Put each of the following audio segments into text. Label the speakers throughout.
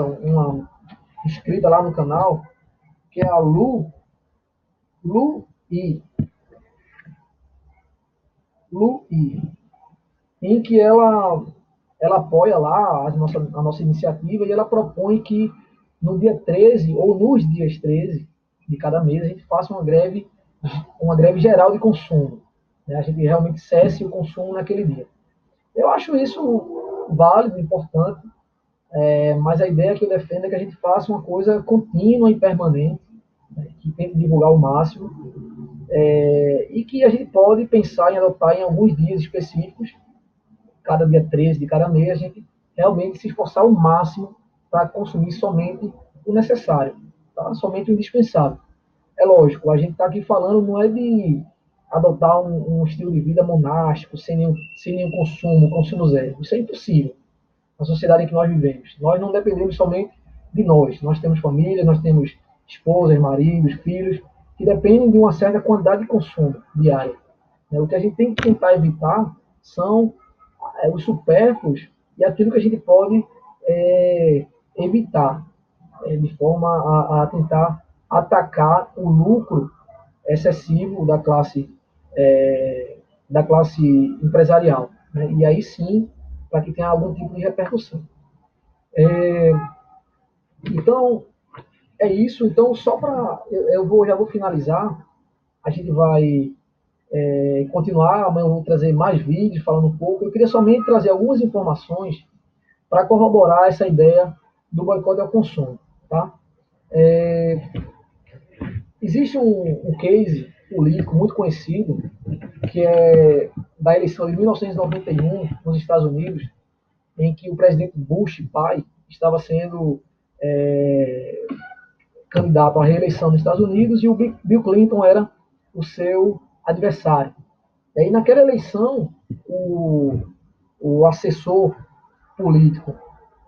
Speaker 1: uma inscrita lá no canal, que é a Lu I, em que ela apoia lá a nossa iniciativa e ela propõe que no dia 13 ou nos dias 13 de cada mês a gente faça uma greve geral de consumo. Né? A gente realmente cesse o consumo naquele dia. Eu acho isso válido, importante, mas a ideia que eu defendo é que a gente faça uma coisa contínua e permanente, né, que tente divulgar o máximo, e que a gente pode pensar em adotar em alguns dias específicos, cada dia 13 de cada mês, a gente realmente se esforçar ao máximo para consumir somente o necessário, tá? Somente o indispensável. É lógico, a gente está aqui falando não é de adotar um estilo de vida monástico, sem nenhum consumo zero. Isso é impossível na sociedade em que nós vivemos. Nós não dependemos somente de nós. Nós temos família, nós temos esposas, maridos, filhos, que dependem de uma certa quantidade de consumo diário. O que a gente tem que tentar evitar são os supérfluos e aquilo que a gente pode evitar, de forma a tentar atacar o lucro excessivo da classe empresarial. Né? E aí sim, para que tenha algum tipo de repercussão. Então, é isso. Então, só para. Já vou finalizar. A gente vai continuar. Amanhã eu vou trazer mais vídeos falando um pouco. Eu queria somente trazer algumas informações para corroborar essa ideia do boicote ao consumo. Tá? Existe um case político muito conhecido, que é da eleição de 1991 nos Estados Unidos, em que o presidente Bush, pai, estava sendo candidato à reeleição nos Estados Unidos e o Bill Clinton era o seu adversário. E aí, naquela eleição, o assessor político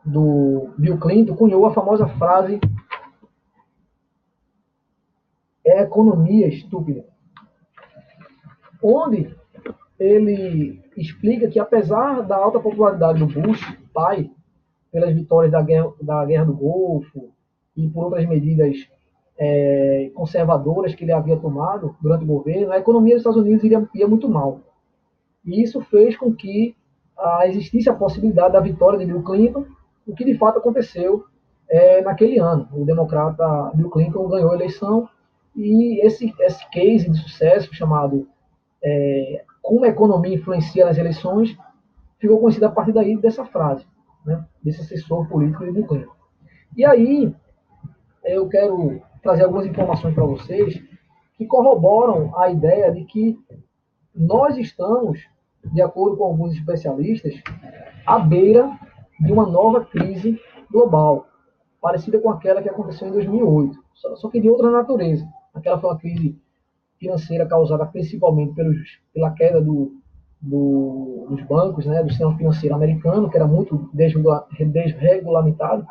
Speaker 1: do Bill Clinton cunhou a famosa frase: é economia estúpida, onde ele explica que, apesar da alta popularidade do Bush, pai, pelas vitórias da Guerra do Golfo e por outras medidas conservadoras que ele havia tomado durante o governo, a economia dos Estados Unidos ia muito mal. E isso fez com que existisse a possibilidade da vitória de Bill Clinton, o que de fato aconteceu naquele ano. O democrata Bill Clinton ganhou a eleição e esse case de sucesso chamado Como a economia influencia nas eleições ficou conhecido a partir daí dessa frase, né, desse assessor político de Bill Clinton. E aí eu quero trazer algumas informações para vocês que corroboram a ideia de que nós estamos, de acordo com alguns especialistas, à beira de uma nova crise global, parecida com aquela que aconteceu em 2008, só que de outra natureza. Aquela foi uma crise financeira causada principalmente pela queda dos bancos, né, do sistema financeiro americano, que era muito desregulamentado.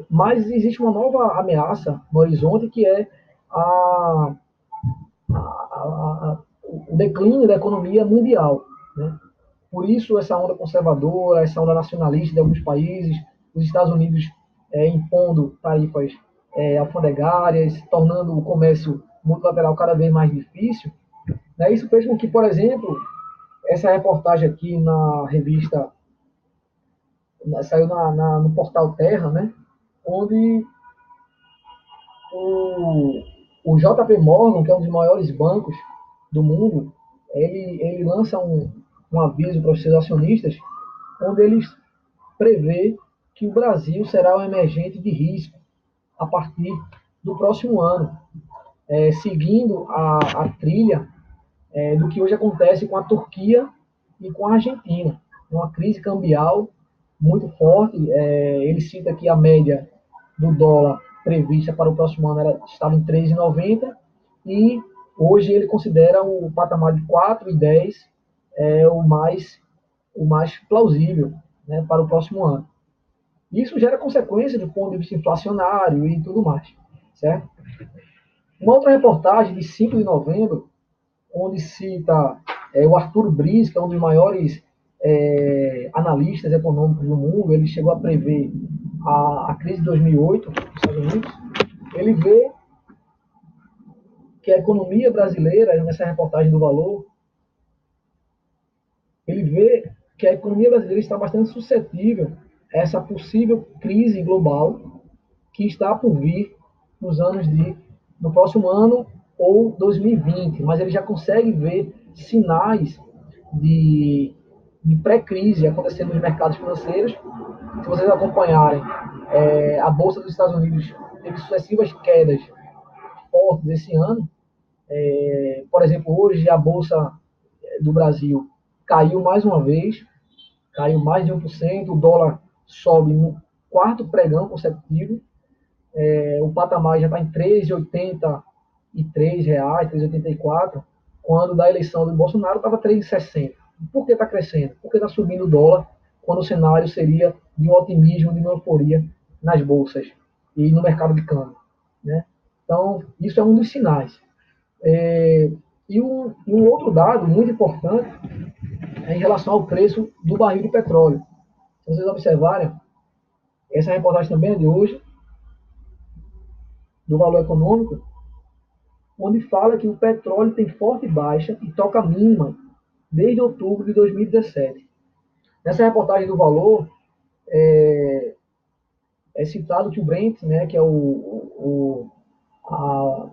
Speaker 1: Mas existe uma nova ameaça no horizonte, que é o declínio da economia mundial. Né? Por isso, essa onda conservadora, essa onda nacionalista de alguns países, os Estados Unidos impondo tarifas alfandegárias, tornando o comércio multilateral cada vez mais difícil. Né? Isso fez com que, por exemplo, essa reportagem aqui na revista, saiu no portal Terra, né? Onde o JP Morgan, que é um dos maiores bancos do mundo, ele lança um aviso para os seus acionistas, onde ele prevê que o Brasil será um emergente de risco a partir do próximo ano, seguindo a trilha do que hoje acontece com a Turquia e com a Argentina. Uma crise cambial muito forte. Ele cita que a média do dólar prevista para o próximo ano estava em 3,90 e hoje ele considera o patamar de 4,10 o mais plausível, né, para o próximo ano. Isso gera consequências do ponto de vista inflacionário e tudo mais, certo? Uma outra reportagem de 5 de novembro, onde cita o Arthur Briz, que é um dos maiores analistas econômicos do mundo, ele chegou a prever a crise de 2008 nos Estados Unidos, ele vê que a economia brasileira, nessa reportagem do Valor, ele vê que a economia brasileira está bastante suscetível a essa possível crise global que está por vir no próximo ano ou 2020, mas ele já consegue ver sinais de, de pré-crise acontecendo nos mercados financeiros. Se vocês acompanharem, a Bolsa dos Estados Unidos teve sucessivas quedas fortes esse ano. Por exemplo, hoje a Bolsa do Brasil caiu mais uma vez, caiu mais de 1%, o dólar sobe no quarto pregão consecutivo, o patamar já está em R$ 3,83, R$ 3,84, quando da eleição do Bolsonaro estava R$ 3,60. Por que está crescendo? Porque está subindo o dólar, quando o cenário seria de um otimismo, de uma euforia nas bolsas e no mercado de câmbio. Né? Então, isso é um dos sinais. E um outro dado muito importante é em relação ao preço do barril de petróleo. Se vocês observarem, essa reportagem também é de hoje, do Valor Econômico, onde fala que o petróleo tem forte baixa e toca mínima desde outubro de 2017. Nessa reportagem do Valor, é citado que o Brent, né, que é a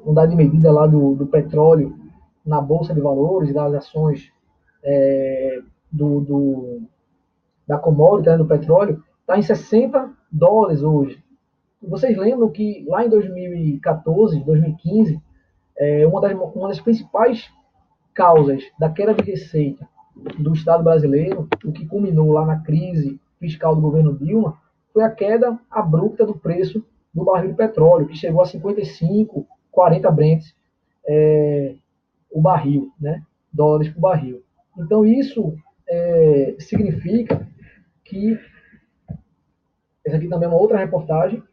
Speaker 1: unidade de medida lá do petróleo na Bolsa de Valores, das ações da commodity, né, do petróleo, está em $60 hoje. Vocês lembram que lá em 2014, 2015, uma das principais causas da queda de receita do Estado brasileiro, o que culminou lá na crise fiscal do governo Dilma, foi a queda abrupta do preço do barril de petróleo, que chegou a 55, 40 Brents o barril, né? Dólares por barril. Então isso significa que, essa aqui também é uma outra reportagem,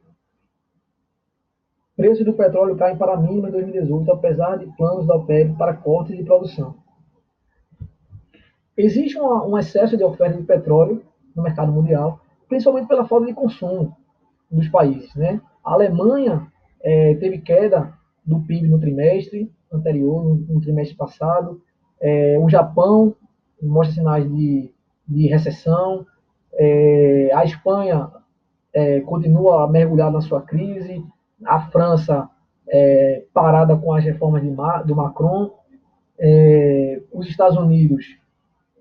Speaker 1: preços do petróleo caem para a mínima em 2018, apesar de planos da OPEP para cortes de produção. Existe um excesso de oferta de petróleo no mercado mundial, principalmente pela falta de consumo dos países. Né? A Alemanha teve queda do PIB no trimestre anterior, no trimestre passado. O Japão mostra sinais de recessão. A Espanha continua mergulhada na sua crise. A França parada com as reformas do Macron. Os Estados Unidos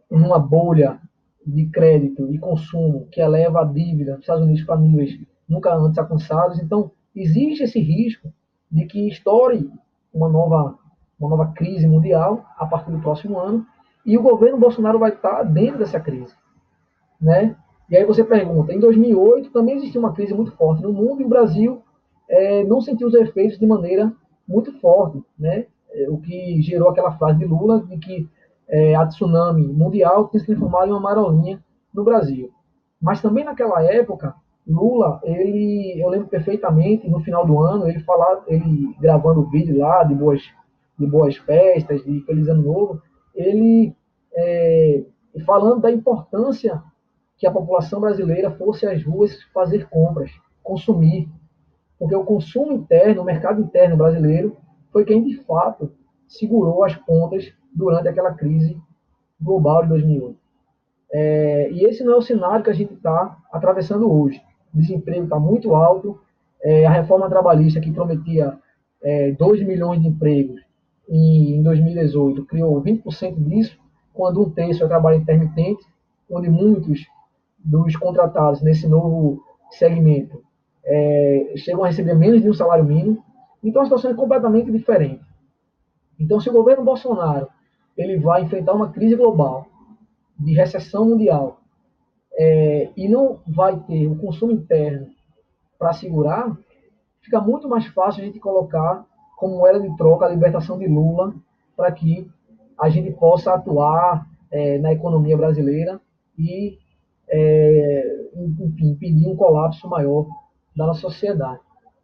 Speaker 1: numa bolha de crédito e consumo que eleva a dívida dos Estados Unidos para níveis nunca antes alcançados. Então, existe esse risco de que estoure uma nova crise mundial a partir do próximo ano, e o governo Bolsonaro vai estar dentro dessa crise. Né? E aí você pergunta, em 2008 também existiu uma crise muito forte no mundo, e o Brasil não sentiu os efeitos de maneira muito forte, né? O que gerou aquela frase de Lula de que a tsunami mundial tem se transformado em uma marolinha no Brasil. Mas também naquela época, Lula, eu lembro perfeitamente, no final do ano, ele gravando o vídeo lá de boas festas, de Feliz Ano Novo, ele falando da importância que a população brasileira fosse às ruas fazer compras, consumir. Porque o consumo interno, o mercado interno brasileiro, foi quem, de fato, segurou as pontas durante aquela crise global de 2008. E esse não é o cenário que a gente está atravessando hoje. O desemprego está muito alto, a reforma trabalhista que prometia 2 milhões de empregos em 2018 criou 20% disso, quando um terço é trabalho intermitente, onde muitos dos contratados nesse novo segmento chegam a receber menos de um salário mínimo. Então a situação é completamente diferente. Então, se o governo Bolsonaro ele vai enfrentar uma crise global de recessão mundial e não vai ter o consumo interno para segurar, fica muito mais fácil a gente colocar como moeda de troca a libertação de Lula, para que a gente possa atuar na economia brasileira e, enfim, pedir um colapso maior da nossa sociedade.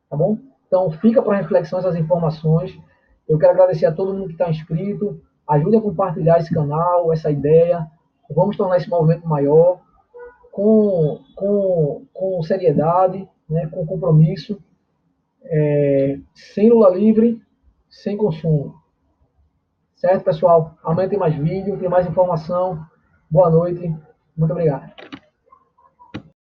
Speaker 1: Tá bom? Então, fica para reflexão essas informações. Eu quero agradecer a todo mundo que está inscrito. Ajude a compartilhar esse canal, essa ideia. Vamos tornar esse movimento maior. com seriedade, né, com compromisso, sem Lula livre, sem consumo. Certo, pessoal? Amanhã tem mais vídeo, tem mais informação. Boa noite. Muito obrigado.